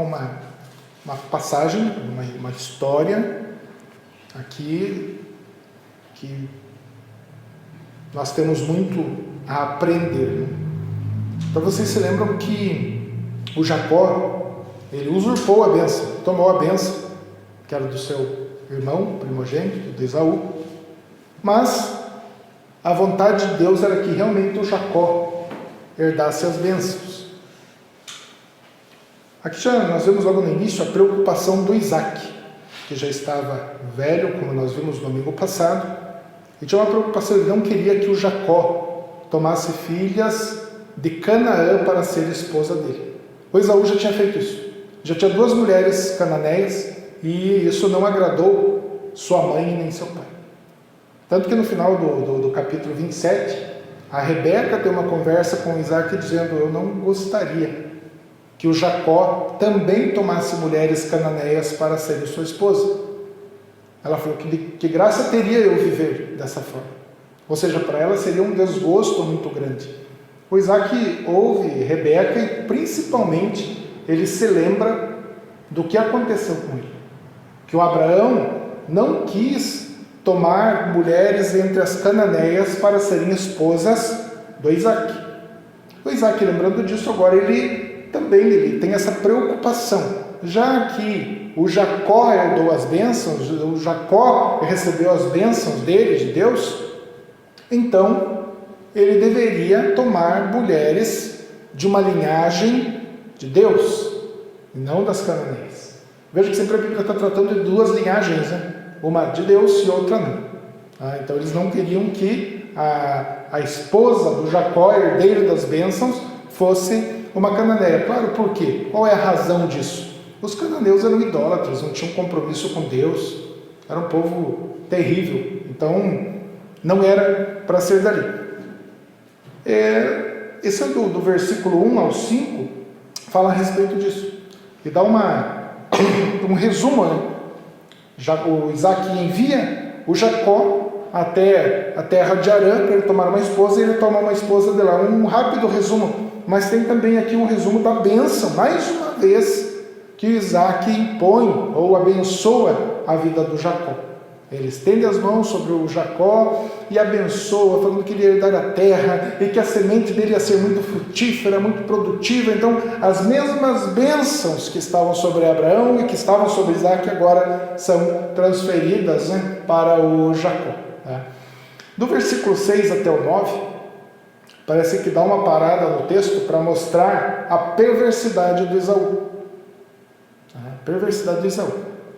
uma passagem, uma história aqui que nós temos muito a aprender, né? Então vocês se lembram que o Jacó, ele usurpou a bênção, tomou a bênção, que era do seu irmão primogênito, do Esaú, mas a vontade de Deus era que realmente o Jacó herdasse as bênçãos. Aqui já nós vemos logo no início a preocupação do Isaac, que já estava velho, como nós vimos no domingo passado, e tinha uma preocupação, ele não queria que o Jacó tomasse filhas de Canaã para ser esposa dele. O Esaú já tinha feito isso, já tinha 2 mulheres cananeias, e isso não agradou sua mãe nem seu pai. Tanto que no final do capítulo 27, a Rebeca tem uma conversa com Isaac dizendo: eu não gostaria que o Jacó também tomasse mulheres cananeias para serem sua esposa. Ela falou que graça teria eu viver dessa forma. Ou seja, para ela seria um desgosto muito grande. O Isaac ouve Rebeca e principalmente ele se lembra do que aconteceu com ele. Que o Abraão não quis tomar mulheres entre as cananeias para serem esposas do Isaac. O Isaac, lembrando disso, agora ele tem essa preocupação. Já que o Jacó herdou as bênçãos, o Jacó recebeu as bênçãos dele, de Deus, então ele deveria tomar mulheres de uma linhagem de Deus, e não das cananeias. Veja que sempre a Bíblia está tratando de 2 linhagens, né? Uma de Deus e outra não. Então eles não queriam que a esposa do Jacó, herdeiro das bênçãos, fosse uma cananeia. Claro, por quê? Qual é a razão disso? Os cananeus eram idólatras, não tinham compromisso com Deus, era um povo terrível, então não era para ser dali. Esse é do versículo 1 ao 5, fala a respeito disso, e dá um resumo, né? O Isaac envia o Jacó até a terra de Harã para ele tomar uma esposa, e ele toma uma esposa de lá. Um rápido resumo, mas tem também aqui um resumo da bênção, mais uma vez, que Isaac impõe ou abençoa a vida do Jacó. Ele estende as mãos sobre o Jacó e abençoa, falando que ele ia herdar a terra e que a semente dele ia ser muito frutífera, muito produtiva. Então, as mesmas bênçãos que estavam sobre Abraão e que estavam sobre Isaac agora são transferidas, né, para o Jacó. Do versículo 6 até o 9, parece que dá uma parada no texto para mostrar a perversidade do Esaú. A perversidade do Esaú.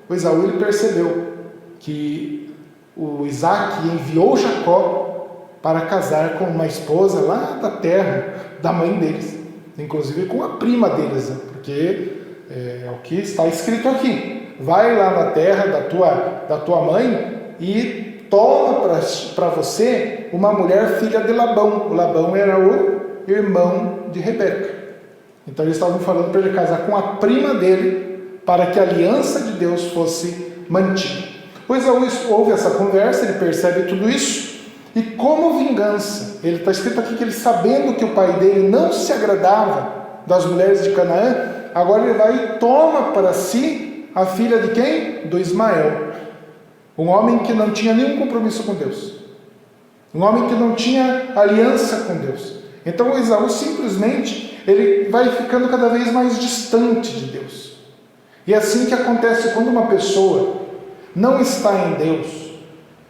O Esaú, ele percebeu que o Isaac enviou Jacó para casar com uma esposa lá da terra da mãe deles, inclusive com a prima deles, né? Porque é o que está escrito aqui: vai lá na terra da tua mãe e toma para você uma mulher filha de Labão. O Labão era o irmão de Rebeca. Então eles estavam falando para ele casar com a prima dele, para que a aliança de Deus fosse mantida. O Esaú ouve essa conversa, ele percebe tudo isso, e como vingança, ele está escrito aqui que ele, sabendo que o pai dele não se agradava das mulheres de Canaã, agora ele vai e toma para si a filha de quem? Do Ismael, um homem que não tinha nenhum compromisso com Deus, um homem que não tinha aliança com Deus. Então o Esaú simplesmente, ele vai ficando cada vez mais distante de Deus. E é assim que acontece quando uma pessoa não está em Deus,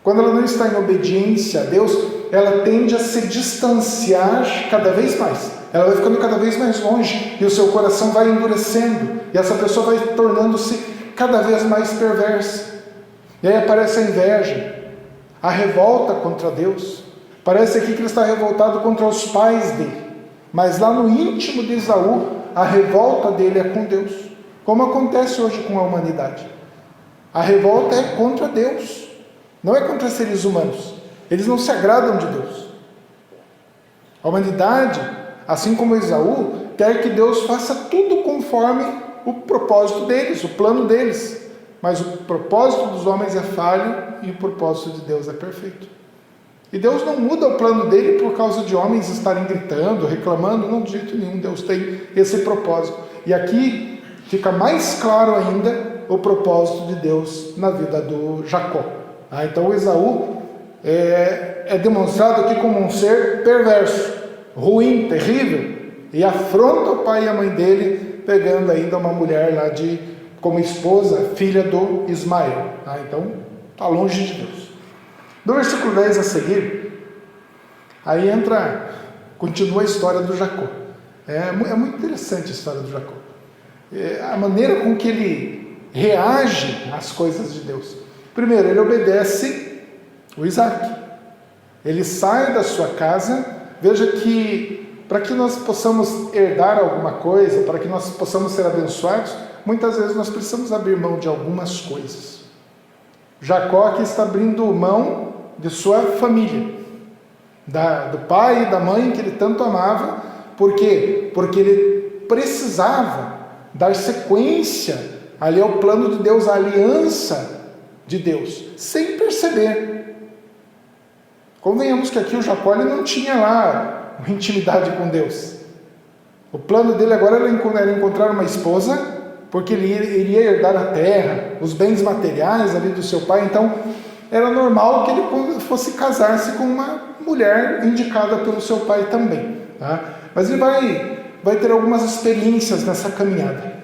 quando ela não está em obediência a Deus, ela tende a se distanciar cada vez mais, ela vai ficando cada vez mais longe, e o seu coração vai endurecendo, e essa pessoa vai tornando-se cada vez mais perversa. E aí aparece a inveja, a revolta contra Deus. Parece aqui que ele está revoltado contra os pais dele, mas lá no íntimo de Esaú, a revolta dele é com Deus, como acontece hoje com a humanidade. A revolta é contra Deus, não é contra seres humanos. Eles não se agradam de Deus. A humanidade, assim como Esaú, quer que Deus faça tudo conforme o propósito deles, o plano deles. Mas o propósito dos homens é falho e o propósito de Deus é perfeito. E Deus não muda o plano dele por causa de homens estarem gritando, reclamando. Não, de jeito nenhum. Deus tem esse propósito. E aqui fica mais claro ainda o propósito de Deus na vida do Jacó. Então Esaú é demonstrado aqui como um ser perverso, ruim, terrível, e afronta o pai e a mãe dele, pegando ainda uma mulher lá como esposa, filha do Ismael. Então está longe de Deus. No versículo 10 a seguir, aí continua a história do Jacó. É muito interessante a história do Jacó. A maneira com que ele reage às coisas de Deus. Primeiro, ele obedece o Isaac. Ele sai da sua casa. Veja que para que nós possamos herdar alguma coisa, para que nós possamos ser abençoados, muitas vezes nós precisamos abrir mão de algumas coisas. Jacó aqui está abrindo mão de sua família, do pai e da mãe que ele tanto amava. Por quê? Porque ele precisava dar sequência ali ao plano de Deus, à aliança de Deus, sem perceber. Convenhamos que aqui o Jacó ele não tinha lá uma intimidade com Deus. O plano dele agora era encontrar uma esposa, porque ele iria herdar a terra, os bens materiais ali do seu pai. Então era normal que ele fosse casar-se com uma mulher indicada pelo seu pai também, tá? Mas ele vai ter algumas experiências nessa caminhada.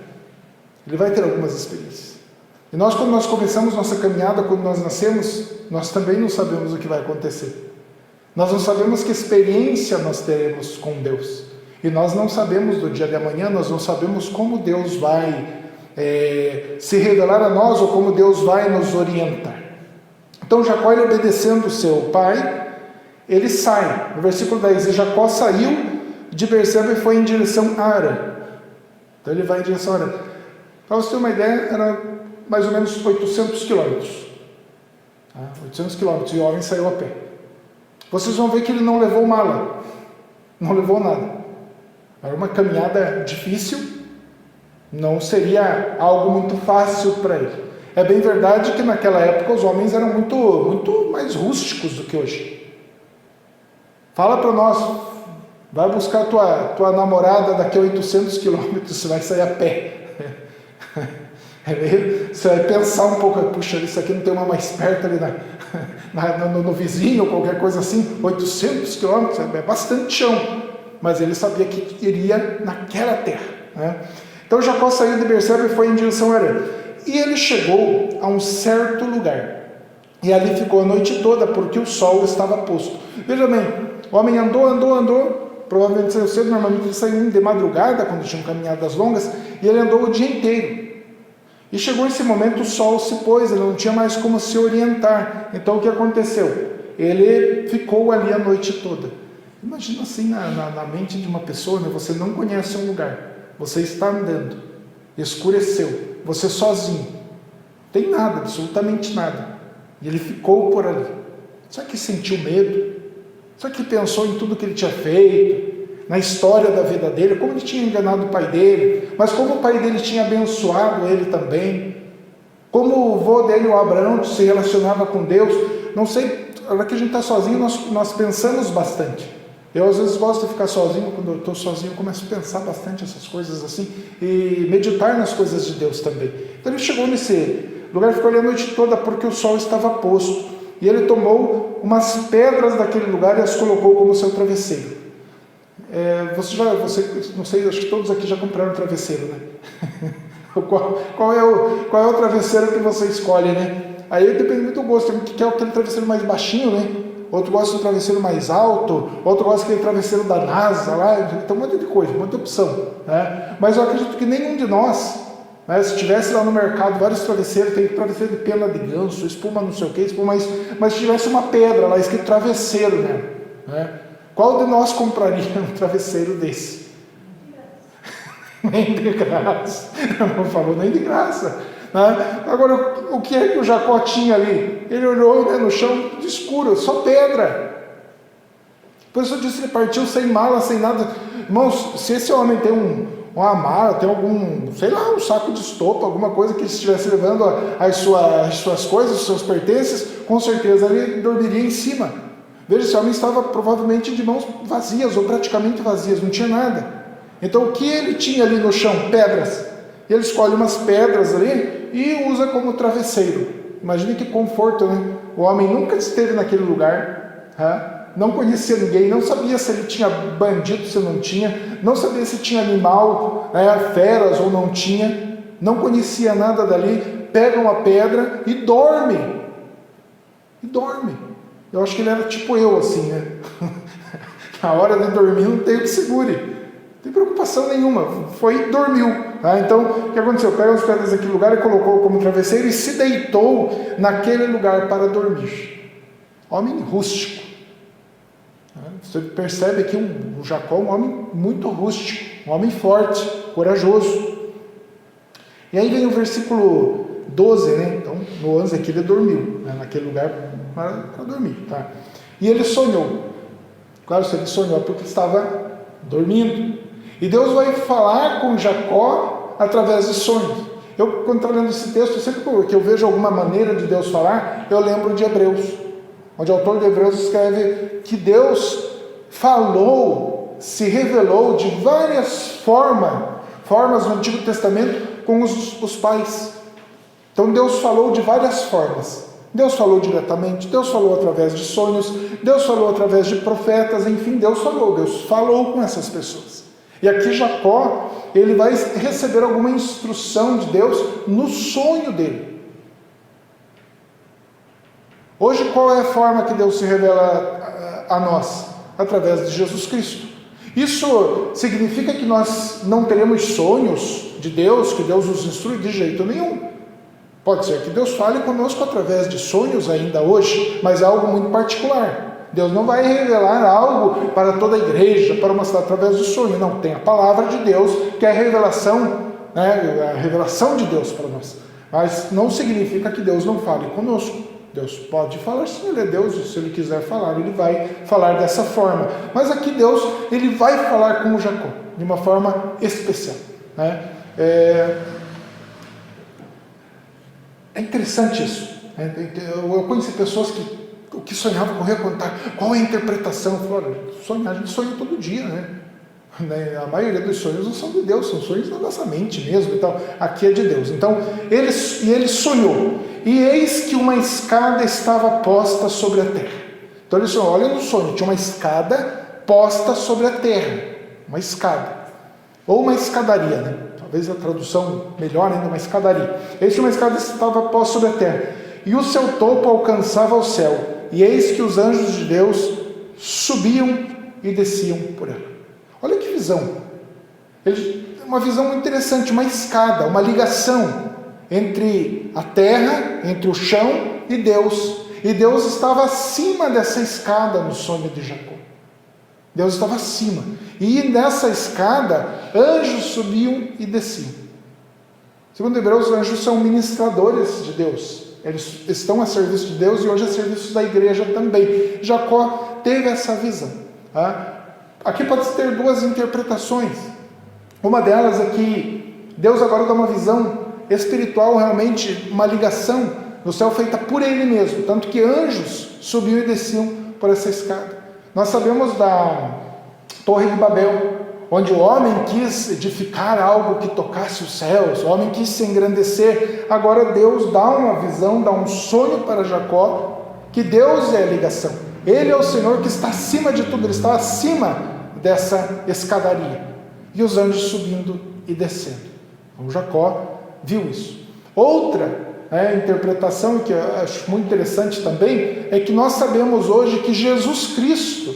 Ele vai ter algumas experiências. E nós, quando nós começamos nossa caminhada, quando nós nascemos, nós também não sabemos o que vai acontecer. Nós não sabemos que experiência nós teremos com Deus. E nós não sabemos do dia de amanhã, nós não sabemos como Deus vai se revelar a nós ou como Deus vai nos orientar. Então Jacó, ele obedecendo o seu pai, ele sai. No versículo 10, e Jacó saiu de Berseba e foi em direção a Harã. Então ele vai em direção a Harã. Para você ter uma ideia, era mais ou menos 800 quilômetros. 800 quilômetros, e o homem saiu a pé. Vocês vão ver que ele não levou mala, não levou nada. Era uma caminhada difícil, não seria algo muito fácil para ele. É bem verdade que naquela época os homens eram muito mais rústicos do que hoje. Fala para nós, vai buscar tua namorada daqui a 800 quilômetros, você vai sair a pé. Você vai pensar um pouco, puxa, isso aqui não tem uma mais perto ali no vizinho, ou qualquer coisa assim. 800 quilômetros, é bastante chão. Mas ele sabia que iria naquela terra, né? Então Jacó saiu de Berseba e foi em direção a Harã. E ele chegou a um certo lugar, e ali ficou a noite toda, porque o sol estava posto. Veja bem, o homem andou, provavelmente saiu cedo, normalmente ele saiu de madrugada, quando tinham caminhadas longas, e ele andou o dia inteiro. E chegou esse momento, o sol se pôs, ele não tinha mais como se orientar. Então o que aconteceu? Ele ficou ali a noite toda. Imagina assim na mente de uma pessoa, né? Você não conhece um lugar, você está andando, escureceu, você sozinho, não tem nada, absolutamente nada, e ele ficou por ali. Será que sentiu medo? Será que pensou em tudo que ele tinha feito, na história da vida dele, como ele tinha enganado o pai dele, mas como o pai dele tinha abençoado ele também, como o vô dele, o Abraão, se relacionava com Deus? Não sei, na hora que a gente está sozinho, nós pensamos bastante. Eu às vezes gosto de ficar sozinho. Quando eu estou sozinho, eu começo a pensar bastante essas coisas assim, e meditar nas coisas de Deus também. Então ele chegou nesse lugar, ficou ali a noite toda, porque o sol estava posto, e ele tomou umas pedras daquele lugar e as colocou como seu travesseiro. Você não sei, acho que todos aqui já compraram travesseiro, né? Qual é o travesseiro que você escolhe, né? Aí depende muito do gosto. Tem um que quer aquele travesseiro mais baixinho, né? Outro gosta do travesseiro mais alto, outro gosta daquele travesseiro da NASA lá. Tem um monte de coisa, um monte de opção, né? Mas eu acredito que nenhum de nós, né, se tivesse lá no mercado vários travesseiros, tem travesseiro de pena de ganso, espuma não sei o que, mas se tivesse uma pedra lá escrito travesseiro, né? Qual de nós compraria um travesseiro desse? Nem de graça. Não falou nem de graça, né? Agora, o que é que o Jacó tinha ali? Ele olhou, né, no chão escuro, só pedra. Por isso eu disse, ele partiu sem mala, sem nada. Irmãos, se esse homem tem uma mala, tem algum, sei lá, um saco de estopa, alguma coisa que ele estivesse levando as suas coisas, os seus pertences, com certeza ele dormiria em cima. Veja, esse homem estava provavelmente de mãos vazias, ou praticamente vazias, não tinha nada. Então o que ele tinha ali no chão? Pedras. E ele escolhe umas pedras ali e usa como travesseiro. Imagine que conforto, né? O homem nunca esteve naquele lugar, não conhecia ninguém, não sabia se ele tinha bandido, se não tinha, não sabia se tinha animal, feras ou não tinha, não conhecia nada dali, pega uma pedra e dorme. E dorme. Eu acho que ele era tipo eu, assim, né? Na hora de dormir não tem o que segure. Não tem preocupação nenhuma. Foi e dormiu. Então, o que aconteceu? Pega as pedras daquele lugar e colocou como travesseiro e se deitou naquele lugar para dormir. Homem rústico. Você percebe aqui o Jacó, um homem muito rústico, um homem forte, corajoso. E aí vem o versículo 12, né? Então, no 11 aqui ele dormiu, naquele lugar para dormir, tá? E ele sonhou. Claro, se ele sonhou é porque estava dormindo. E Deus vai falar com Jacó através de sonhos. Eu, quando estou lendo esse texto, sempre que eu vejo alguma maneira de Deus falar, eu lembro de Hebreus, onde o autor de Hebreus escreve que Deus falou, se revelou de várias formas no Antigo Testamento com os pais. Então Deus falou de várias formas. Deus falou diretamente, Deus falou através de sonhos, Deus falou através de profetas, enfim, Deus falou com essas pessoas. E aqui Jacó, ele vai receber alguma instrução de Deus no sonho dele. Hoje, qual é a forma que Deus se revela a nós? Através de Jesus Cristo. Isso significa que nós não teremos sonhos de Deus, que Deus nos instrui de jeito nenhum. Pode ser que Deus fale conosco através de sonhos ainda hoje, mas é algo muito particular. Deus não vai revelar algo para toda a igreja, para uma cidade através do sonho. Não, tem a palavra de Deus, que é a revelação, a revelação de Deus para nós. Mas não significa que Deus não fale conosco. Deus pode falar, sim, Ele é Deus, e se Ele quiser falar, Ele vai falar dessa forma. Mas aqui Deus, Ele vai falar com o Jacó, de uma forma especial. É interessante isso. Eu conheci pessoas que sonhavam com contar qual é a interpretação. Eu falei, sonhar, a gente sonha todo dia, né? A maioria dos sonhos não são de Deus, são sonhos da nossa mente mesmo. Então, aqui é de Deus. Então, ele sonhou. E eis que uma escada estava posta sobre a terra. Então ele sonhou, olha no sonho, tinha uma escada posta sobre a terra. Uma escada. Ou uma escadaria, né? Talvez a tradução melhor ainda, uma escadaria. Eis que uma escada estava posta sobre a terra. E o seu topo alcançava o céu. E eis que os anjos de Deus subiam e desciam por ela. Olha que visão. Uma visão muito interessante, uma escada, uma ligação entre a terra, entre o chão e Deus. E Deus estava acima dessa escada no sonho de Jacó. Deus estava acima. E nessa escada, anjos subiam e desciam. Segundo Hebreus, os anjos são ministradores de Deus. Eles estão a serviço de Deus e hoje a serviço da igreja também. Jacó teve essa visão. Aqui pode ter duas interpretações. Uma delas é que Deus agora dá uma visão espiritual, realmente uma ligação no céu feita por Ele mesmo. Tanto que anjos subiam e desciam por essa escada. Nós sabemos da Torre de Babel, onde o homem quis edificar algo que tocasse os céus, o homem quis se engrandecer. Agora Deus dá uma visão, dá um sonho para Jacó, que Deus é a ligação. Ele é o Senhor que está acima de tudo, Ele está acima dessa escadaria. E os anjos subindo e descendo. Então Jacó viu isso. Outra interpretação que eu acho muito interessante também, é que nós sabemos hoje que Jesus Cristo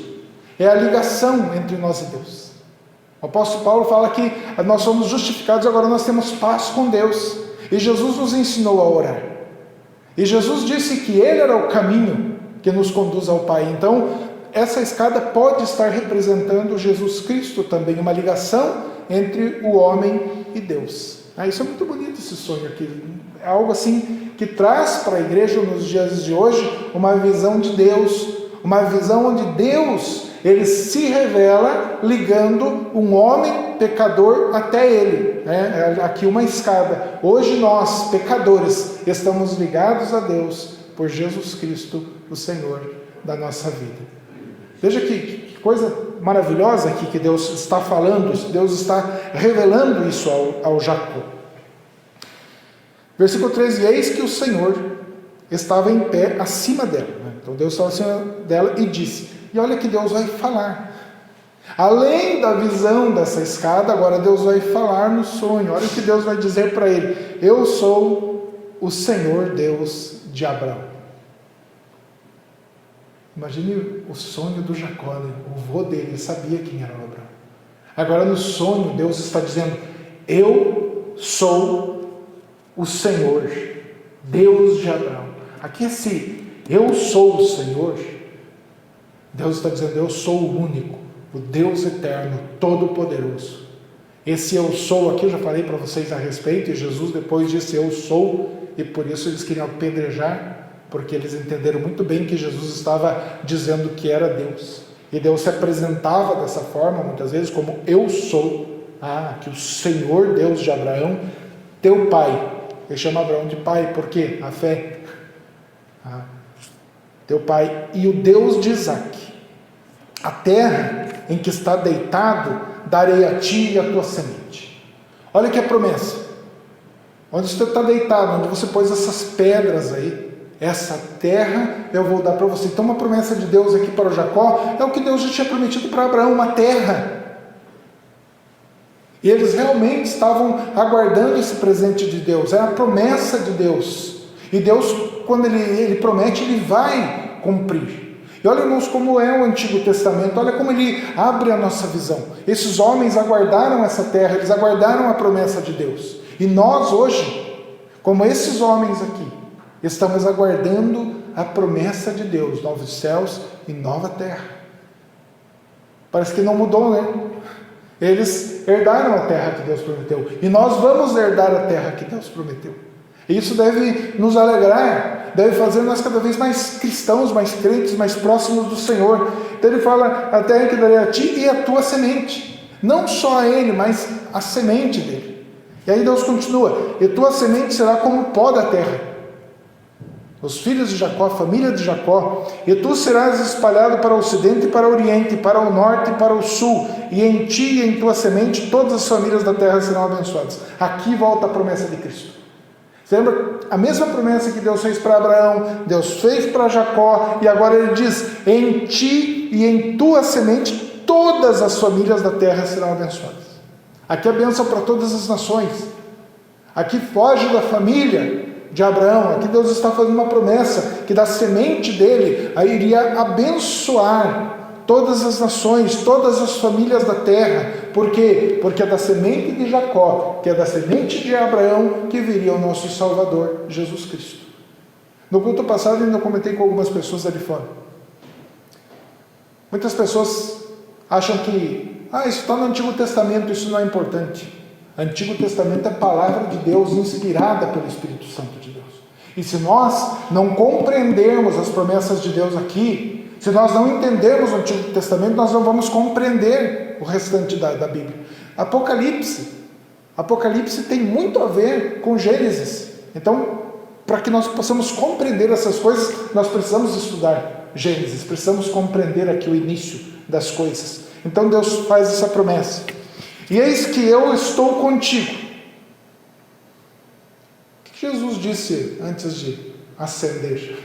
é a ligação entre nós e Deus. O apóstolo Paulo fala que nós somos justificados e agora nós temos paz com Deus. E Jesus nos ensinou a orar. E Jesus disse que Ele era o caminho que nos conduz ao Pai. Então, essa escada pode estar representando Jesus Cristo também, uma ligação entre o homem e Deus. Isso é muito bonito, esse sonho aqui. É algo assim que traz para a igreja nos dias de hoje uma visão de Deus, uma visão onde Deus, Ele se revela ligando um homem pecador até Ele. Aqui uma escada. Hoje nós, pecadores, estamos ligados a Deus por Jesus Cristo, o Senhor da nossa vida. Veja que coisa maravilhosa aqui que Deus está falando, Deus está revelando isso ao Jacó. Versículo 13, eis que o Senhor estava em pé acima dela. Então Deus estava acima dela e disse, e olha que Deus vai falar. Além da visão dessa escada, agora Deus vai falar no sonho. Olha o que Deus vai dizer para ele, eu sou o Senhor Deus de Abraão. Imagine o sonho do Jacó, né? O avô dele sabia quem era o Abraão. Agora no sonho Deus está dizendo, eu sou o Senhor, Deus de Abraão. Aqui esse eu sou o Senhor, Deus está dizendo, eu sou o único, o Deus eterno, todo-poderoso. Esse eu sou aqui, eu já falei para vocês a respeito, e Jesus depois disse eu sou, e por isso eles queriam apedrejar, porque eles entenderam muito bem que Jesus estava dizendo que era Deus. E Deus se apresentava dessa forma, muitas vezes, como eu sou, que o Senhor Deus de Abraão, teu pai. Ele chama Abraão de pai, por quê? A fé. Teu pai e o Deus de Isaac. A terra em que está deitado, darei a ti e a tua semente. Olha que a promessa. Onde você está deitado, onde você pôs essas pedras aí, essa terra eu vou dar para você. Então uma promessa de Deus aqui para o Jacó é o que Deus já tinha prometido para Abraão, uma terra. E eles realmente estavam aguardando esse presente de Deus, era a promessa de Deus. E Deus, quando Ele promete, Ele vai cumprir. E olha, irmãos, como é o Antigo Testamento, olha como Ele abre a nossa visão. Esses homens aguardaram essa terra, eles aguardaram a promessa de Deus. E nós hoje, como esses homens aqui, estamos aguardando a promessa de Deus, novos céus e nova terra. Parece que não mudou, né? Eles herdaram a terra que Deus prometeu. E nós vamos herdar a terra que Deus prometeu. E isso deve nos alegrar, deve fazer nós cada vez mais cristãos, mais crentes, mais próximos do Senhor. Então ele fala, a terra que darei a ti e a tua semente. Não só a ele, mas a semente dele. E aí Deus continua, e tua semente será como o pó da terra. Os filhos de Jacó, a família de Jacó, e tu serás espalhado para o ocidente e para o oriente, para o norte e para o sul, e em ti e em tua semente todas as famílias da terra serão abençoadas. Aqui volta a promessa de Cristo. Você lembra? A mesma promessa que Deus fez para Abraão, Deus fez para Jacó, e agora ele diz, em ti e em tua semente todas as famílias da terra serão abençoadas. Aqui é bênção para todas as nações. Aqui foge da família de Abraão. Aqui Deus está fazendo uma promessa que da semente dele iria abençoar todas as nações, todas as famílias da terra. Por quê? Porque é da semente de Jacó, que é da semente de Abraão, que viria o nosso Salvador, Jesus Cristo. No culto passado eu ainda comentei com algumas pessoas ali fora. Muitas pessoas acham que isso está no Antigo Testamento, isso não é importante. Antigo Testamento é a palavra de Deus inspirada pelo Espírito Santo de Deus. E se nós não compreendermos as promessas de Deus aqui, se nós não entendermos o Antigo Testamento, nós não vamos compreender o restante da Bíblia. Apocalipse tem muito a ver com Gênesis. Então, para que nós possamos compreender essas coisas, nós precisamos estudar Gênesis, precisamos compreender aqui o início das coisas. Então Deus faz essa promessa. E eis que eu estou contigo. O que Jesus disse antes de ascender?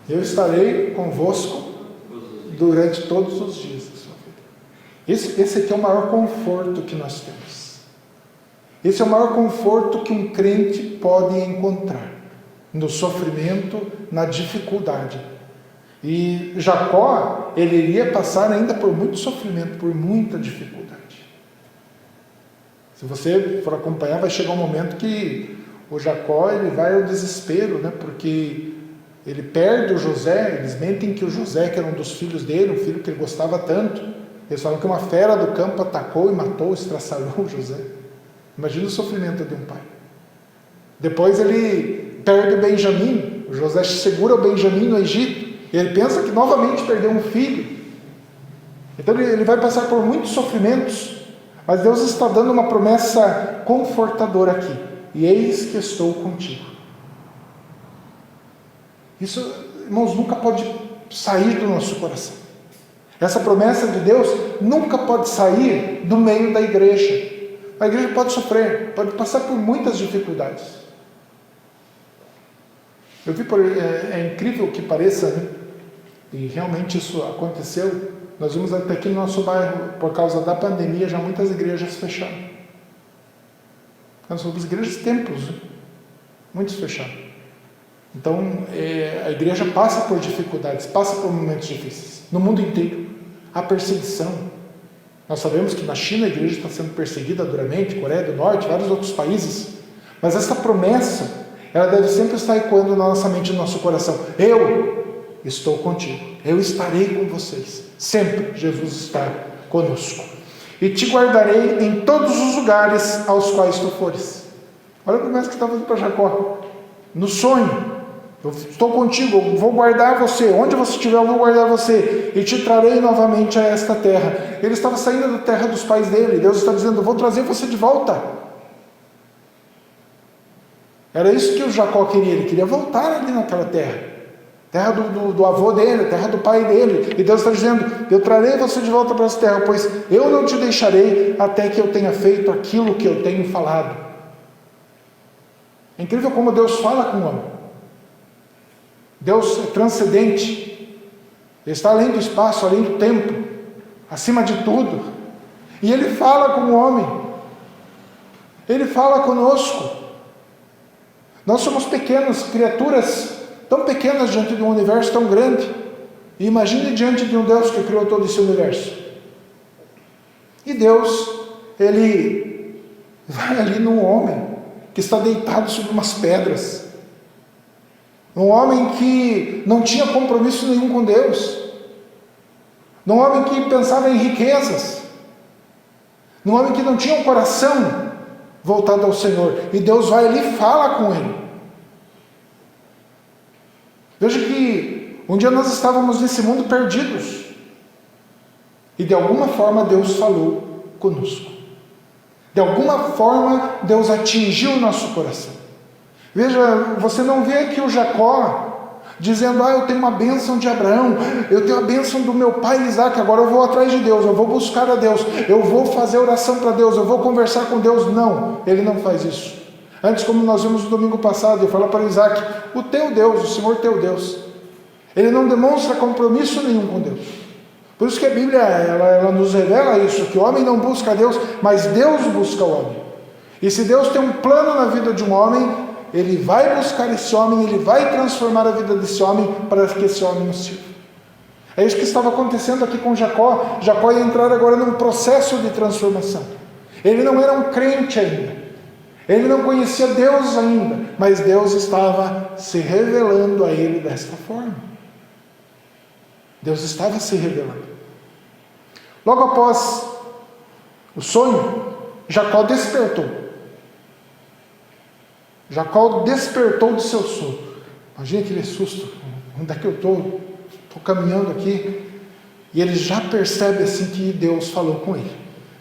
Eu estarei convosco durante todos os dias da sua vida. Esse aqui é o maior conforto que nós temos. Esse é o maior conforto que um crente pode encontrar. No sofrimento, na dificuldade. E Jacó, ele iria passar ainda por muito sofrimento, por muita dificuldade. Se você for acompanhar, vai chegar um momento que o Jacó ele vai ao desespero, né? Porque ele perde o José, eles mentem que o José, que era um dos filhos dele, um filho que ele gostava tanto, eles falam que uma fera do campo atacou e matou, estraçalhou o José. Imagina o sofrimento de um pai. Depois ele perde o Benjamim, o José segura o Benjamim no Egito, e ele pensa que novamente perdeu um filho. Então ele vai passar por muitos sofrimentos, mas Deus está dando uma promessa confortadora aqui. E eis que estou contigo. Isso, irmãos, nunca pode sair do nosso coração. Essa promessa de Deus nunca pode sair do meio da igreja. A igreja pode sofrer, pode passar por muitas dificuldades. Eu vi, é incrível que pareça, né? E realmente isso aconteceu. Nós vimos até aqui no nosso bairro, por causa da pandemia, já muitas igrejas fecharam. Nós somos igrejas templos, né? Muitos fecharam. Então, a igreja passa por dificuldades, passa por momentos difíceis. No mundo inteiro, há perseguição. Nós sabemos que na China a igreja está sendo perseguida duramente, Coreia do Norte, vários outros países. Mas essa promessa, ela deve sempre estar ecoando na nossa mente e no nosso coração. Eu estou contigo, eu estarei com vocês. Sempre Jesus está conosco. E te guardarei em todos os lugares aos quais tu fores. Olha a promessa que está fazendo para Jacó. No sonho, eu estou contigo, eu vou guardar você. Onde você estiver, eu vou guardar você. E te trarei novamente a esta terra. Ele estava saindo da terra dos pais dele. Deus está dizendo, eu vou trazer você de volta. Era isso que o Jacó queria. Ele queria voltar ali naquela terra. Terra do avô dele, terra do pai dele. E Deus está dizendo, eu trarei você de volta para essa terra, pois eu não te deixarei até que eu tenha feito aquilo que eu tenho falado. É incrível como Deus fala com o homem. Deus é transcendente. Ele está além do espaço, além do tempo, acima de tudo. E Ele fala com o homem. Ele fala conosco. Nós somos pequenas criaturas, tão pequenas diante de um universo tão grande. E imagine diante de um Deus que criou todo esse universo. E Deus, Ele vai ali num homem que está deitado sobre umas pedras. Um homem que não tinha compromisso nenhum com Deus. Um homem que pensava em riquezas. Um homem que não tinha um coração voltado ao Senhor. E Deus vai ali e fala com ele. Veja que um dia nós estávamos nesse mundo perdidos. E de alguma forma Deus falou conosco. De alguma forma Deus atingiu o nosso coração. Veja, você não vê aqui o Jacó dizendo, eu tenho uma bênção de Abraão, eu tenho a bênção do meu pai Isaac, agora eu vou atrás de Deus, eu vou buscar a Deus, eu vou fazer oração para Deus, eu vou conversar com Deus. Não, ele não faz isso. Antes, como nós vimos no domingo passado, ele fala para Isaac, o teu Deus, o Senhor teu Deus. Ele não demonstra compromisso nenhum com Deus. Por isso que a Bíblia, ela nos revela isso, que o homem não busca a Deus, mas Deus busca o homem. E se Deus tem um plano na vida de um homem, Ele vai buscar esse homem, Ele vai transformar a vida desse homem para que esse homem nos sirva. É isso que estava acontecendo aqui com Jacó. Jacó ia entrar agora num processo de transformação. Ele não era um crente ainda. Ele não conhecia Deus ainda, mas Deus estava se revelando a ele desta forma. Deus estava se revelando. Logo após o sonho, Jacó despertou. Jacó despertou do seu sono. Imagina aquele susto. Onde é que eu estou? Estou caminhando aqui. E ele já percebe assim que Deus falou com ele.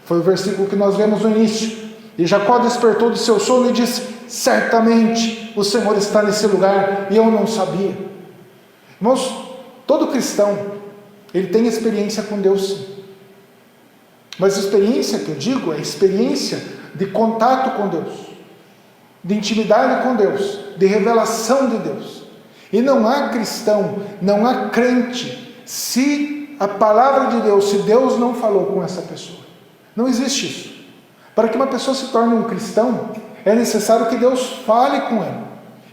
Foi o versículo que nós vemos no início. E Jacó despertou do seu sono e disse, certamente o Senhor está nesse lugar e eu não sabia. Irmãos, todo cristão, ele tem experiência com Deus sim. Mas a experiência que eu digo é experiência de contato com Deus, de intimidade com Deus, de revelação de Deus. E não há cristão, não há crente, se a palavra de Deus, se Deus não falou com essa pessoa. Não existe isso. Para que uma pessoa se torne um cristão, é necessário que Deus fale com ela.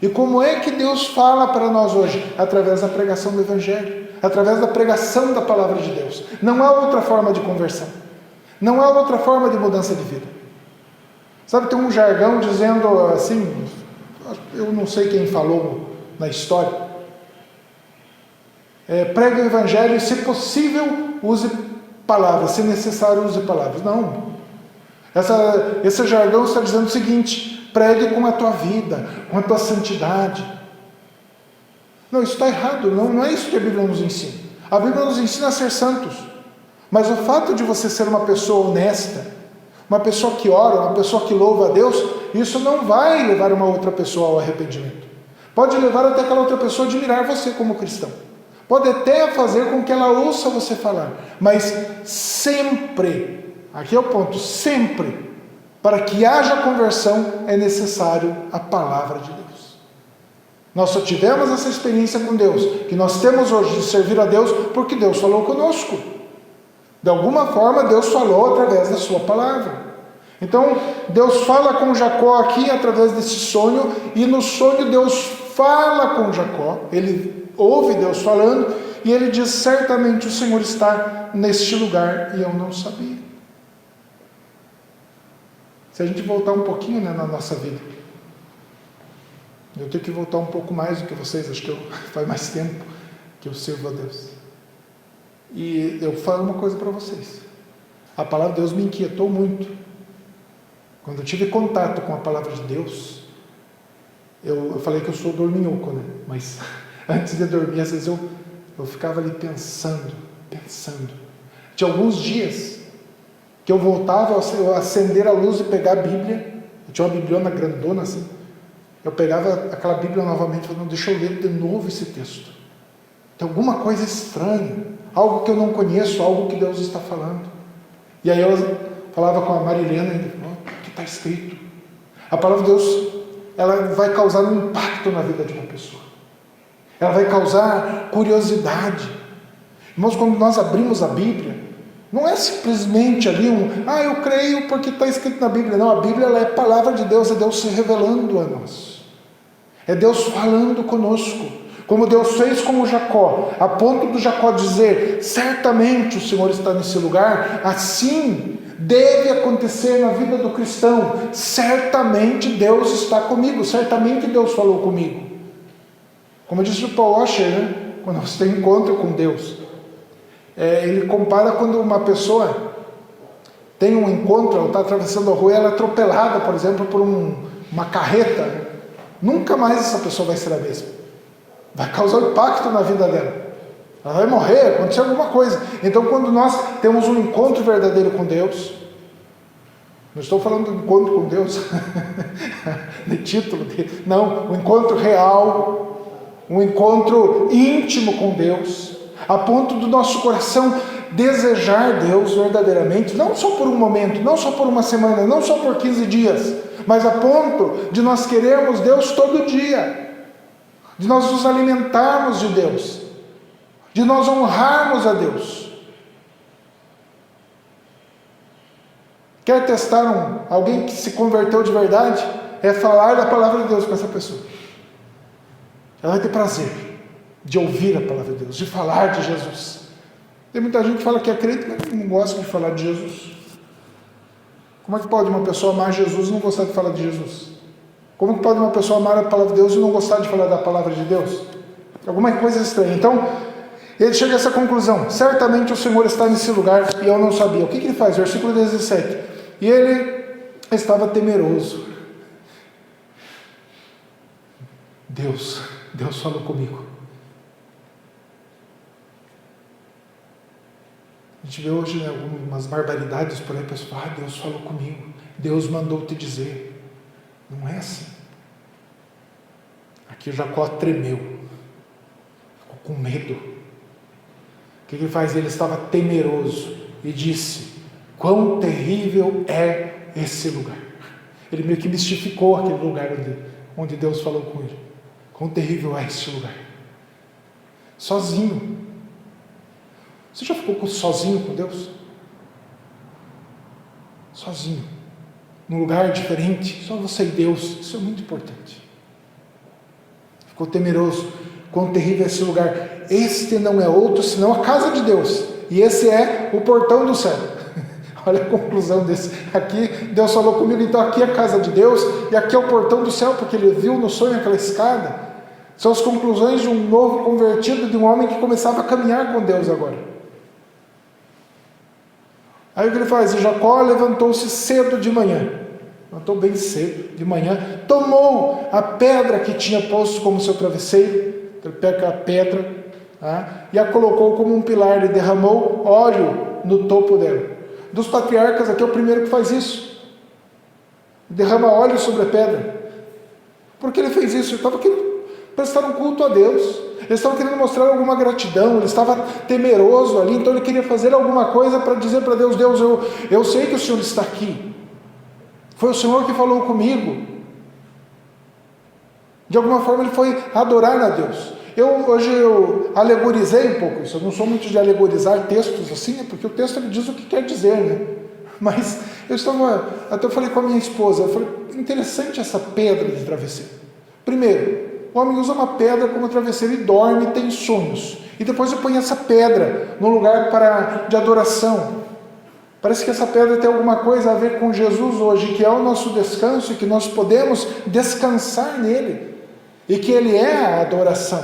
E como é que Deus fala para nós hoje? Através da pregação do Evangelho, através da pregação da palavra de Deus. Não há outra forma de conversão. Não há outra forma de mudança de vida. Sabe, tem um jargão dizendo assim, eu não sei quem falou na história, pregue o Evangelho e, se possível, use palavras, se necessário, use palavras. Não. Esse jargão está dizendo o seguinte, pregue com a tua vida, com a tua santidade. Não, isso está errado, não é isso que a Bíblia nos ensina. A Bíblia nos ensina a ser santos. Mas o fato de você ser uma pessoa honesta, uma pessoa que ora, uma pessoa que louva a Deus, isso não vai levar uma outra pessoa ao arrependimento. Pode levar até aquela outra pessoa a admirar você como cristão. Pode até fazer com que ela ouça você falar. Mas sempre, aqui é o ponto, sempre Para que haja conversão é necessário a palavra de Deus. Nós só tivemos essa experiência com Deus, que nós temos hoje de servir a Deus, porque Deus falou conosco. De alguma forma Deus falou através da sua palavra. Então Deus fala com Jacó aqui através desse sonho, e no sonho Deus fala com Jacó, ele ouve Deus falando, e ele diz: certamente o Senhor está neste lugar e eu não sabia. Se a gente voltar um pouquinho, né, na nossa vida, eu tenho que voltar um pouco mais do que vocês, acho que faz mais tempo que eu sirvo a Deus. E eu falo uma coisa para vocês, a palavra de Deus me inquietou muito. Quando eu tive contato com a palavra de Deus, eu falei que eu sou dorminhoco, né? Mas antes de dormir, às vezes eu ficava ali pensando. Tinha alguns dias que eu voltava a acender a luz e pegar a Bíblia. Eu tinha uma bibliona grandona assim. Eu pegava aquela Bíblia novamente e falava: não, deixa eu ler de novo esse texto. Tem alguma coisa estranha, algo que eu não conheço, algo que Deus está falando. E aí eu falava com a Marilena e falava: o que está escrito? A palavra de Deus, ela vai causar um impacto na vida de uma pessoa. Ela vai causar curiosidade. Irmãos, quando nós abrimos a Bíblia, não é simplesmente ali eu creio porque está escrito na Bíblia. Não, a Bíblia ela é a palavra de Deus, é Deus se revelando a nós. É Deus falando conosco. Como Deus fez com o Jacó, a ponto do Jacó dizer: certamente o Senhor está nesse lugar. Assim deve acontecer na vida do cristão. Certamente Deus está comigo, certamente Deus falou comigo. Como disse o Paul Washer, né? Quando você tem encontro com Deus, ele compara quando uma pessoa tem um encontro, ela está atravessando a rua, ela é atropelada, por exemplo, por uma carreta. Nunca mais essa pessoa vai ser a mesma. Vai causar impacto na vida dela. Ela vai morrer, acontecer alguma coisa. Então, quando nós temos um encontro verdadeiro com Deus, não estou falando do encontro com Deus de título, não, um encontro real, um encontro íntimo com Deus, a ponto do nosso coração desejar Deus verdadeiramente, não só por um momento, não só por uma semana, não só por 15 dias, mas a ponto de nós querermos Deus todo dia, de nós nos alimentarmos de Deus, de nós honrarmos a Deus. Quer testar alguém que se converteu de verdade? É falar da palavra de Deus com essa pessoa. Ela vai ter prazer de ouvir a palavra de Deus, de falar de Jesus. Tem muita gente que fala que é crente, mas não gosta de falar de Jesus. Como é que pode uma pessoa amar Jesus e não gostar de falar de Jesus? Como que pode uma pessoa amar a palavra de Deus e não gostar de falar da palavra de Deus? Alguma coisa estranha. Então, ele chega a essa conclusão: certamente o Senhor está nesse lugar e eu não sabia. O que ele faz? Versículo 17. E ele estava temeroso. Deus falou comigo. A gente vê hoje, né, algumas barbaridades por aí, pessoal: Deus falou comigo, Deus mandou te dizer. Não é assim. Aqui Jacó tremeu, ficou com medo. O que ele faz? Ele estava temeroso e disse: quão terrível é esse lugar. Ele meio que mistificou aquele lugar onde Deus falou com ele. Quão terrível é esse lugar. Sozinho. Você já ficou sozinho com Deus? Sozinho. Num lugar diferente, só você e Deus. Isso é muito importante. Ficou temeroso. Quão terrível é esse lugar. Este não é outro senão a casa de Deus, e esse é o portão do céu. Olha a conclusão desse. Aqui Deus falou comigo, então aqui é a casa de Deus e aqui é o portão do céu, porque ele viu no sonho aquela escada. São as conclusões de um novo convertido, de um homem que começava a caminhar com Deus agora. Aí o que ele faz? E Jacó levantou-se cedo de manhã. Levantou bem cedo de manhã. Tomou a pedra que tinha posto como seu travesseiro. Ele pega a pedra, e a colocou como um pilar e derramou óleo no topo dela. Dos patriarcas aqui é o primeiro que faz isso. Derrama óleo sobre a pedra. Por que ele fez isso? Ele estava querendo prestar um culto a Deus. Ele estava querendo mostrar alguma gratidão, ele estava temeroso ali, então ele queria fazer alguma coisa para dizer para Deus: Deus, eu sei que o Senhor está aqui. Foi o Senhor que falou comigo. De alguma forma ele foi adorar a Deus. Hoje eu alegorizei um pouco isso. Eu não sou muito de alegorizar textos assim, porque o texto ele diz o que quer dizer, né? Mas até eu falei com a minha esposa, eu falei, interessante essa pedra de travesseiro. Primeiro, o homem usa uma pedra como travesseiro e dorme e tem sonhos. E depois eu ponho essa pedra no lugar de adoração. Parece que essa pedra tem alguma coisa a ver com Jesus hoje, que é o nosso descanso e que nós podemos descansar nele. E que ele é a adoração.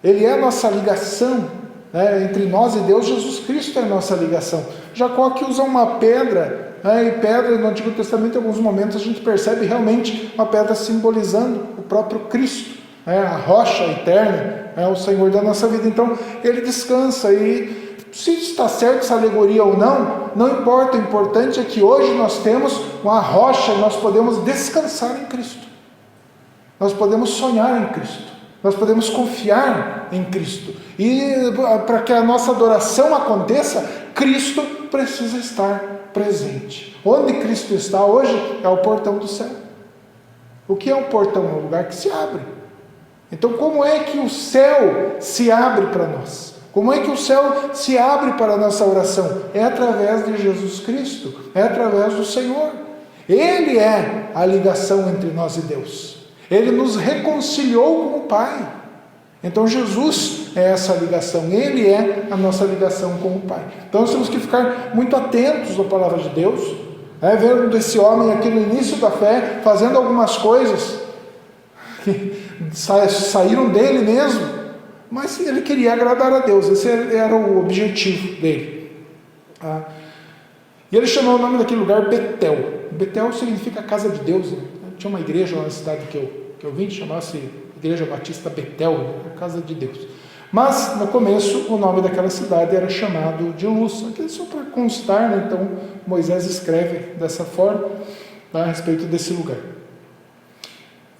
Ele é a nossa ligação, né? Entre nós e Deus. Jesus Cristo é a nossa ligação. Jacó que usa uma pedra, né? E pedra no Antigo Testamento, em alguns momentos a gente percebe realmente uma pedra simbolizando o próprio Cristo, né? A rocha eterna, o Senhor da nossa vida. Então ele descansa, e se está certo essa alegoria ou não, não importa. O importante é que hoje nós temos uma rocha e nós podemos descansar em Cristo. Nós podemos sonhar em Cristo, nós podemos confiar em Cristo. E para que a nossa adoração aconteça, Cristo precisa estar presente. Onde Cristo está hoje é o portão do céu. O que é o portão? É um lugar que se abre. Então como é que o céu se abre para nós? Como é que o céu se abre para a nossa oração? É através de Jesus Cristo, é através do Senhor. Ele é a ligação entre nós e Deus. Ele nos reconciliou com o Pai. Então Jesus é essa ligação, Ele é a nossa ligação com o Pai. Então nós temos que ficar muito atentos na palavra de Deus, vendo esse homem aqui no início da fé, fazendo algumas coisas que saíram dele mesmo, mas ele queria agradar a Deus, esse era o objetivo dele. E ele chamou o nome daquele lugar Betel. Betel significa casa de Deus, né? Tinha uma igreja lá na cidade que eu vim, chamava-se Igreja Batista Betel, a casa de Deus. Mas, no começo, o nome daquela cidade era chamado de Luz. Aqui só para constar, né? Então, Moisés escreve dessa forma, a respeito desse lugar.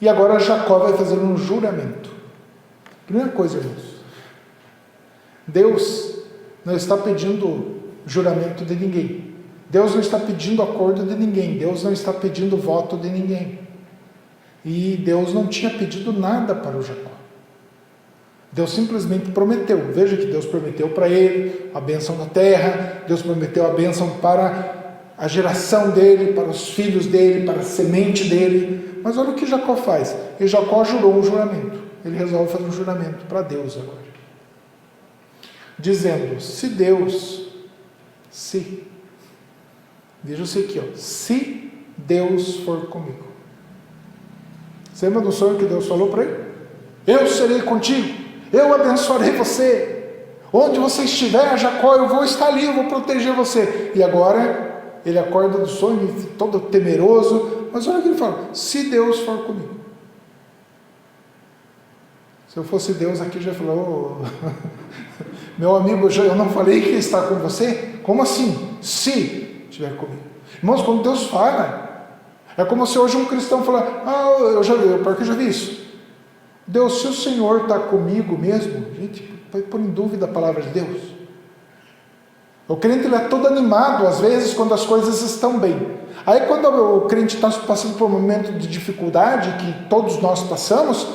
E agora Jacó vai fazer um juramento. Primeira coisa, irmãos. Deus não está pedindo juramento de ninguém. Deus não está pedindo acordo de ninguém. Deus não está pedindo voto de ninguém. E Deus não tinha pedido nada para o Jacó. Deus simplesmente prometeu. Veja que Deus prometeu para ele a bênção da terra. Deus prometeu a bênção para a geração dele, para os filhos dele, para a semente dele. Mas olha o que Jacó faz. E Jacó jurou um juramento. Ele resolve fazer um juramento para Deus agora. Dizendo, veja isso aqui, se Deus for comigo. Você lembra do sonho que Deus falou para ele? Eu serei contigo, eu abençoarei você. Onde você estiver, Jacó, eu vou estar ali, eu vou proteger você. E agora, ele acorda do sonho, todo temeroso, mas olha o que ele fala, se Deus for comigo. Se eu fosse Deus aqui, já falou, meu amigo, eu não falei que ele está com você? Como assim? Se estiver comigo. Irmãos, quando Deus fala, é como se hoje um cristão falar, eu já vi isso. Deus, se o Senhor está comigo mesmo, gente, vai pôr em dúvida a palavra de Deus. O crente ele é todo animado, às vezes, quando as coisas estão bem. Aí quando o crente está passando por um momento de dificuldade, que todos nós passamos,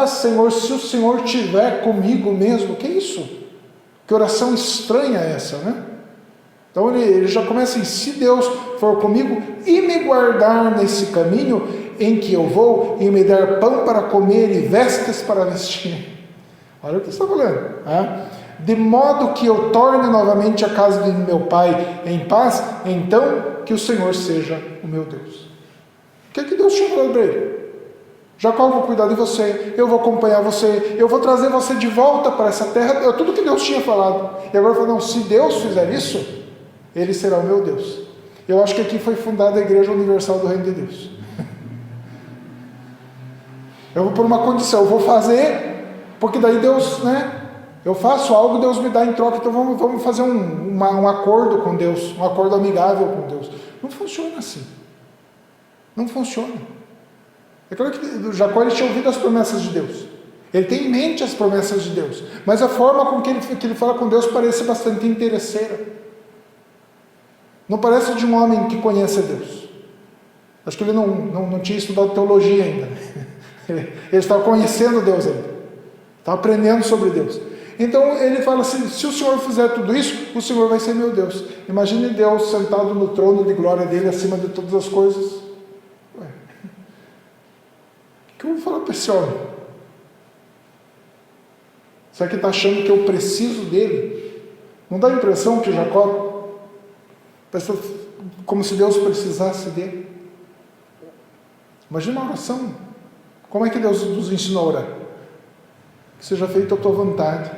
Senhor, se o Senhor estiver comigo mesmo, que isso? Que oração estranha é essa, né? Então ele já começa assim, se Deus for comigo e me guardar nesse caminho em que eu vou, e me dar pão para comer e vestes para vestir. Olha o que está falando. De modo que eu torne novamente a casa de meu pai em paz, então que o Senhor seja o meu Deus. O que é que Deus tinha falado para ele? Jacó, eu vou cuidar de você, eu vou acompanhar você, eu vou trazer você de volta para essa terra. É tudo que Deus tinha falado. E agora ele falou, não, se Deus fizer isso, Ele será o meu Deus. Eu acho que aqui foi fundada a Igreja Universal do Reino de Deus. Eu vou por uma condição, eu vou fazer, porque daí Deus, eu faço algo, Deus me dá em troca, então vamos fazer um acordo com Deus, um acordo amigável com Deus. Não funciona assim. Não funciona. É claro que Jacó ele tinha ouvido as promessas de Deus. Ele tem em mente as promessas de Deus. Mas a forma com que ele fala com Deus parece bastante interesseira. Não parece de um homem que conhece a Deus. Acho que ele não tinha estudado teologia ainda. Ele estava conhecendo Deus ainda. Estava aprendendo sobre Deus. Então ele fala assim: se o Senhor fizer tudo isso, o Senhor vai ser meu Deus. Imagine Deus sentado no trono de glória dele, acima de todas as coisas. Ué, o que eu vou falar para esse homem? Será que está achando que eu preciso dele? Não dá a impressão que Jacó pensa como se Deus precisasse dele? Imagina a oração. Como é que Deus nos ensinou a orar? Que seja feita a tua vontade.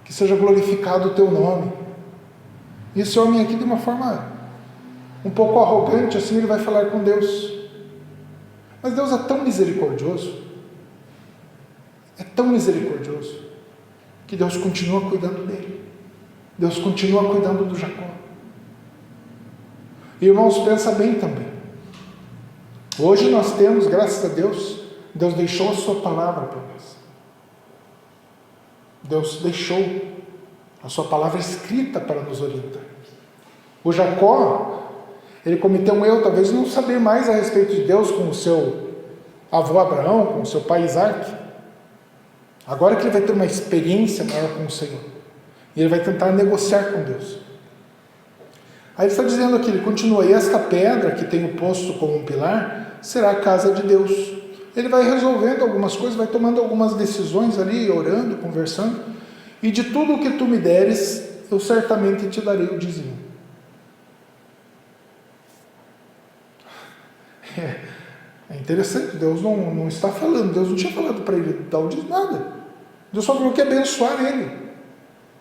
Que seja glorificado o teu nome. E esse homem aqui, de uma forma um pouco arrogante, assim, ele vai falar com Deus. Mas Deus é tão misericordioso, que Deus continua cuidando dele. Deus continua cuidando do Jacó. E irmãos, pensa bem também. Hoje nós temos, graças a Deus, Deus deixou a sua palavra para nós. Deus deixou a sua palavra escrita para nos orientar. O Jacó, ele cometeu um erro, talvez não saber mais a respeito de Deus com o seu avô Abraão, com o seu pai Isaac. Agora que ele vai ter uma experiência maior com o Senhor, e ele vai tentar negociar com Deus. Aí ele está dizendo aqui, ele continua: e esta pedra que tenho posto como um pilar será a casa de Deus. Ele vai resolvendo algumas coisas, vai tomando algumas decisões ali, orando, conversando. E de tudo o que tu me deres, eu certamente te darei o dízimo. É interessante, Deus não está falando, Deus não tinha falado para ele dar o dízimo, nada. Deus só falou que ia abençoar ele.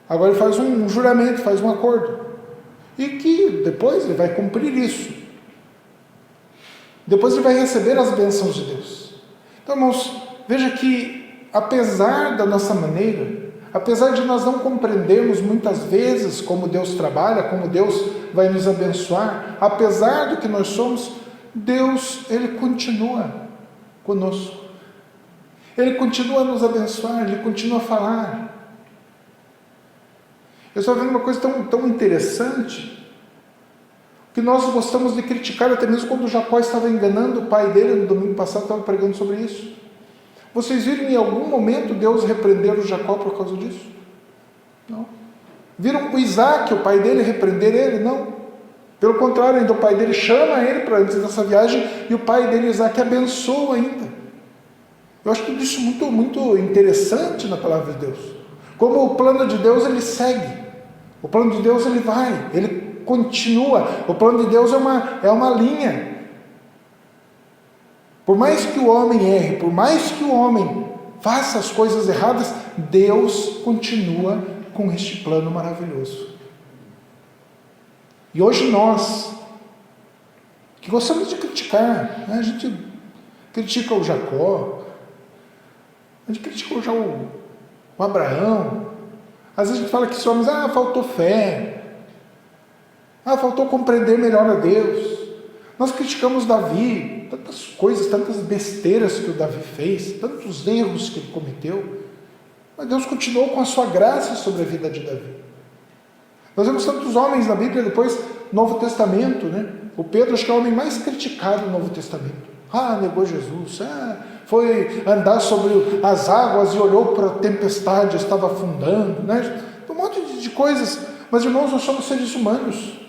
Agora ele faz um juramento, faz um acordo. E que depois ele vai cumprir isso. Depois ele vai receber as bênçãos de Deus. Então, irmãos, veja que, apesar da nossa maneira, apesar de nós não compreendermos muitas vezes como Deus trabalha, como Deus vai nos abençoar, apesar do que nós somos, Deus, Ele continua conosco. Ele continua a nos abençoar, Ele continua a falar. Eu estou vendo uma coisa tão interessante, que nós gostamos de criticar, até mesmo quando Jacó estava enganando o pai dele, no domingo passado estava pregando sobre isso. Vocês viram em algum momento Deus repreender o Jacó por causa disso? Não. Viram o Isaac, o pai dele, repreender ele? Não. Pelo contrário, ainda o pai dele chama ele para antes dessa viagem, e o pai dele, Isaac, abençoa ainda. Eu acho tudo isso muito, muito interessante na palavra de Deus. Como o plano de Deus, ele segue. O plano de Deus, ele vai, ele continua. O plano de Deus é uma linha. Por mais que o homem erre, por mais que o homem faça as coisas erradas, Deus continua com este plano maravilhoso. E hoje nós, que gostamos de criticar, né? A gente critica o Jacó, a gente critica já o Abraão. Às vezes a gente fala que somos, faltou fé, faltou compreender melhor a Deus. Nós criticamos Davi, tantas coisas, tantas besteiras que o Davi fez, tantos erros que ele cometeu, mas Deus continuou com a sua graça sobre a vida de Davi. Nós vemos tantos homens na Bíblia, depois, Novo Testamento, né? O Pedro, acho que é o homem mais criticado no Novo Testamento. Negou Jesus, foi andar sobre as águas e olhou para a tempestade, estava afundando, né? Um monte de coisas. Mas, irmãos, nós somos seres humanos.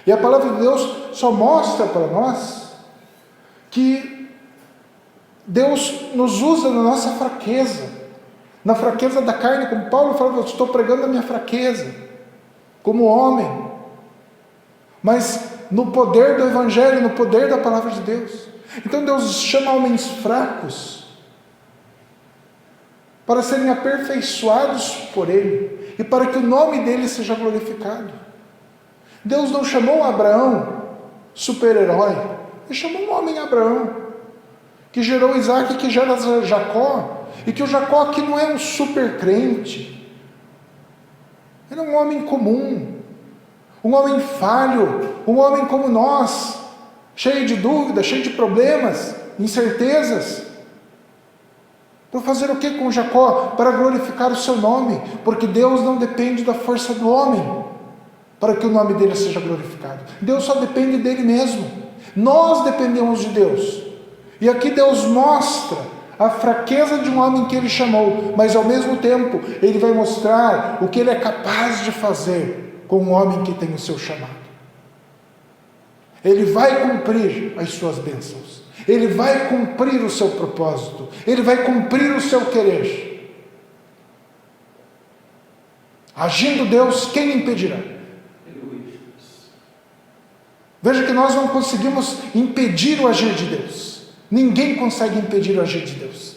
E a palavra de Deus só mostra para nós que Deus nos usa na nossa fraqueza, na fraqueza da carne, como Paulo falava: eu estou pregando a minha fraqueza, como homem, mas no poder do Evangelho, no poder da palavra de Deus. Então Deus chama homens fracos para serem aperfeiçoados por Ele e para que o nome dele seja glorificado. Deus não chamou Abraão super-herói, Ele chamou um homem Abraão, que gerou Isaac, que gera Jacó, e que o Jacó aqui não é um super crente, ele é um homem comum, um homem falho, um homem como nós, cheio de dúvidas, cheio de problemas, incertezas. Para fazer o que com Jacó? Para glorificar o seu nome, porque Deus não depende da força do homem. para que o nome dele seja glorificado. Deus só depende dele mesmo. Nós dependemos de Deus. E aqui Deus mostra a fraqueza de um homem que ele chamou, mas ao mesmo tempo ele vai mostrar o que ele é capaz de fazer com um homem que tem o seu chamado. Ele vai cumprir as suas bênçãos. Ele vai cumprir o seu propósito. Ele vai cumprir o seu querer. Agindo Deus, quem impedirá? Veja que nós não conseguimos impedir o agir de Deus. Ninguém consegue impedir o agir de Deus.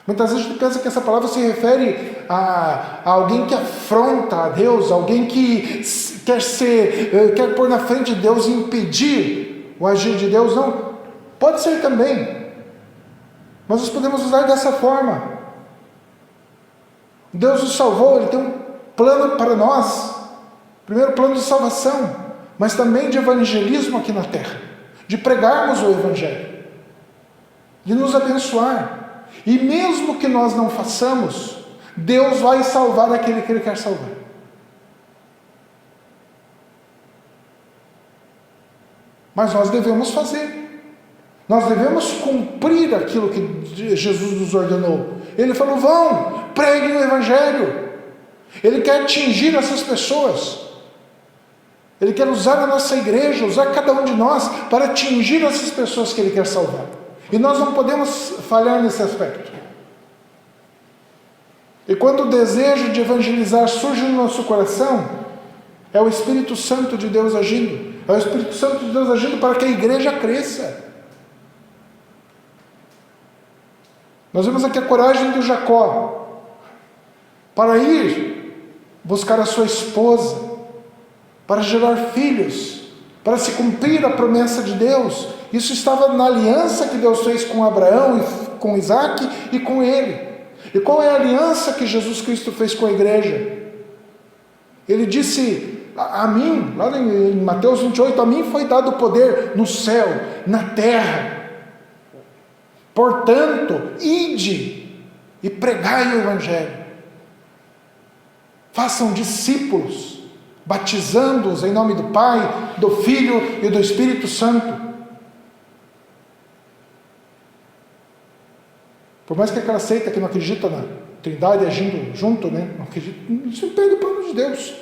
Muitas vezes a gente pensa que essa palavra se refere a alguém que afronta a Deus, alguém que quer pôr na frente de Deus e impedir o agir de Deus. Não, pode ser também, mas nós podemos usar dessa forma. Deus nos salvou, Ele tem um plano para nós, primeiro plano de salvação, mas também de evangelismo aqui na terra, de pregarmos o Evangelho, de nos abençoar. E mesmo que nós não façamos, Deus vai salvar aquele que Ele quer salvar. Mas nós devemos fazer. Nós devemos cumprir aquilo que Jesus nos ordenou. Ele falou, vão, preguem o Evangelho. Ele quer atingir essas pessoas. Ele quer usar a nossa igreja, usar cada um de nós para atingir essas pessoas que Ele quer salvar. E nós não podemos falhar nesse aspecto. E quando o desejo de evangelizar surge no nosso coração, é o Espírito Santo de Deus agindo. É o Espírito Santo de Deus agindo para que a igreja cresça. Nós vemos aqui a coragem do Jacó para ir buscar a sua esposa, para gerar filhos, para se cumprir a promessa de Deus. Isso estava na aliança que Deus fez com Abraão, com Isaac e com ele. E qual é a aliança que Jesus Cristo fez com a igreja? Ele disse a mim, lá em Mateus 28, a mim foi dado o poder no céu, na terra. Portanto, ide e pregai o Evangelho. Façam discípulos, batizando-os em nome do Pai, do Filho e do Espírito Santo. Por mais que aquela seita que não acredita na Trindade agindo junto, não acredita, isso impede o plano de Deus.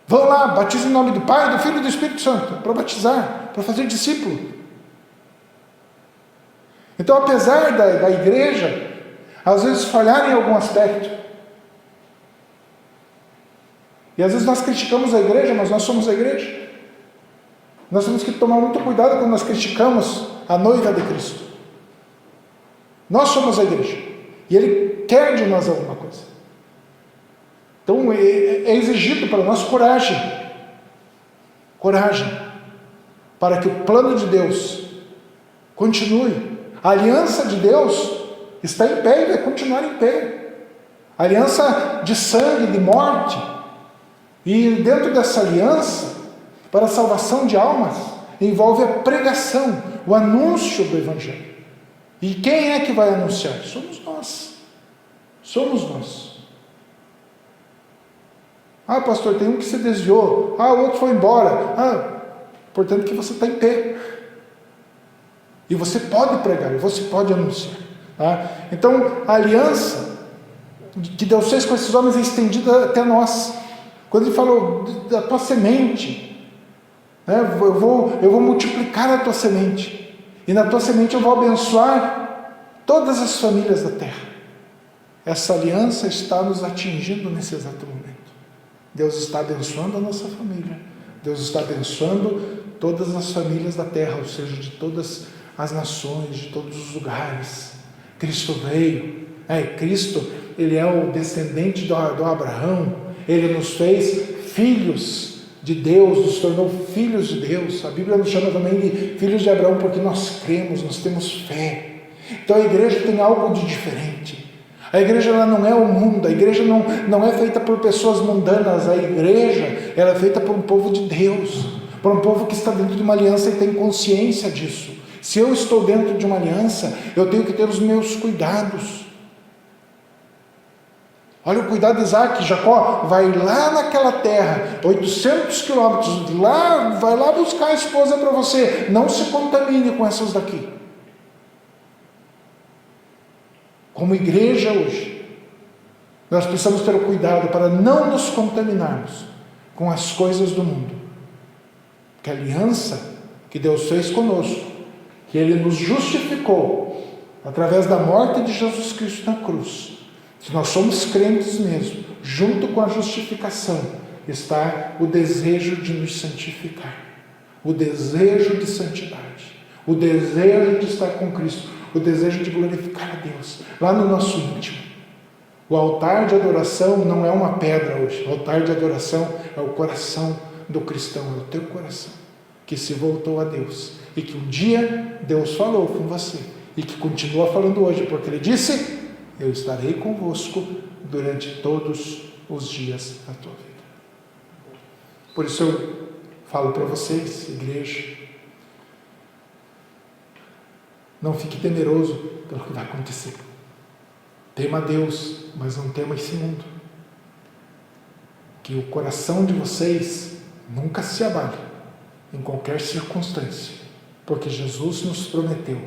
Vão lá, batizem em nome do Pai, do Filho e do Espírito Santo, para batizar, para fazer discípulo. Então, apesar da igreja, às vezes falhar em algum aspecto, e às vezes nós criticamos a igreja, mas nós somos a igreja. Nós temos que tomar muito cuidado quando nós criticamos a noiva de Cristo. Nós somos a igreja. E Ele quer de nós alguma coisa. Então é exigido para nós coragem. Coragem. Para que o plano de Deus continue. A aliança de Deus está em pé e vai continuar em pé. A aliança de sangue, de morte. E dentro dessa aliança, para a salvação de almas, envolve a pregação, o anúncio do Evangelho. E quem é que vai anunciar? Somos nós. Somos nós. Ah, pastor, tem um que se desviou. Ah, o outro foi embora. Ah, portanto que você está em pé. E você pode pregar, e você pode anunciar. Tá? Então, a aliança que Deus fez com esses homens é estendida até nós. Quando Ele falou da tua semente, eu vou multiplicar a tua semente. E na tua semente eu vou abençoar todas as famílias da terra. Essa aliança está nos atingindo nesse exato momento. Deus está abençoando a nossa família. Deus está abençoando todas as famílias da terra, ou seja, de todas as nações, de todos os lugares. Cristo veio. Cristo, Ele é o descendente do Abraão. Ele nos fez filhos de Deus, nos tornou filhos de Deus. A Bíblia nos chama também de filhos de Abraão porque nós cremos, nós temos fé. Então a igreja tem algo de diferente. A igreja ela não é o mundo, a igreja não é feita por pessoas mundanas, a igreja ela é feita por um povo de Deus, por um povo que está dentro de uma aliança e tem consciência disso. Se eu estou dentro de uma aliança, eu tenho que ter os meus cuidados. Olha o cuidado de Isaac. Jacó vai lá naquela terra, 800 quilômetros, vai lá buscar a esposa para você. Não se contamine com essas daqui. Como igreja hoje, nós precisamos ter o cuidado para não nos contaminarmos com as coisas do mundo. Que a aliança que Deus fez conosco, que Ele nos justificou através da morte de Jesus Cristo na cruz. Se nós somos crentes mesmo, junto com a justificação, está o desejo de nos santificar, o desejo de santidade, o desejo de estar com Cristo, o desejo de glorificar a Deus, lá no nosso íntimo. O altar de adoração não é uma pedra hoje, o altar de adoração é o coração do cristão, é o teu coração, que se voltou a Deus, e que um dia Deus falou com você, e que continua falando hoje, porque Ele disse: eu estarei convosco durante todos os dias da tua vida. Por isso eu falo para vocês, igreja, não fique temeroso pelo que vai acontecer. Tema a Deus, mas não tema esse mundo. Que o coração de vocês nunca se abale em qualquer circunstância, porque Jesus nos prometeu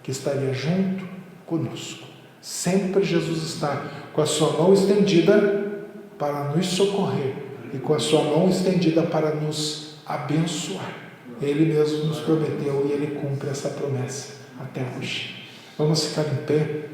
que estaria junto conosco. Sempre Jesus está com a sua mão estendida para nos socorrer e com a sua mão estendida para nos abençoar. Ele mesmo nos prometeu e Ele cumpre essa promessa até hoje. Vamos ficar em pé.